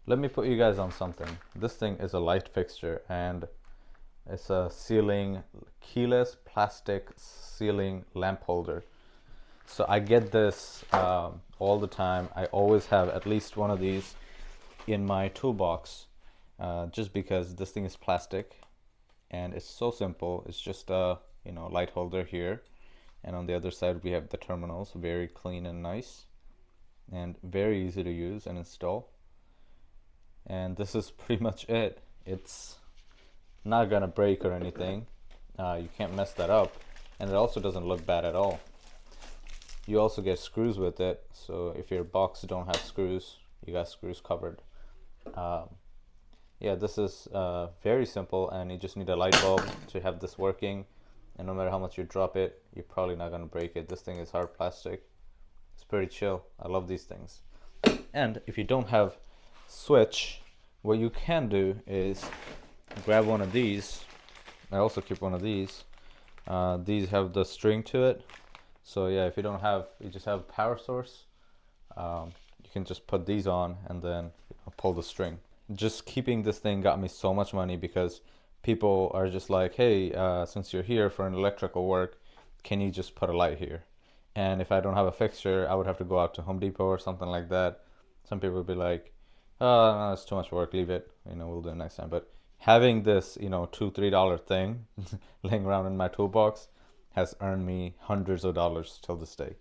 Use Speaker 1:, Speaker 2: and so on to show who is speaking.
Speaker 1: let me put you guys on something. This thing is a light fixture, and it's a ceiling, keyless plastic ceiling lamp holder. So I get this all the time. I always have at least one of these in my toolbox, just because this thing is plastic and it's so simple. It's just a light holder here, and on the other side we have the terminals, very clean and nice and very easy to use and install. And this is pretty much it. It's not gonna break or anything. You can't mess that up, and it also doesn't look bad at all. You also get screws with it, so if your box don't have screws, you got screws covered. Yeah, this is very simple, and you just need a light bulb to have this working, and no matter how much you drop it, you're probably not gonna break it. This thing is hard plastic. It's pretty chill. I love these things. And if you don't have switch, what you can do is grab one of these. I also keep one of these. These have the string to it, so yeah, if you don't have, you just have a power source, you can just put these on and then pull the string. Just keeping this thing got me so much money, because people are just like, hey, since you're here for an electrical work, can you just put a light here? And if I don't have a fixture, I would have to go out to Home Depot or something like that. Some people would be like, oh no, it's too much work, leave it, we'll do it next time. But having this $2-3 thing laying around in my toolbox has earned me hundreds of dollars till this day.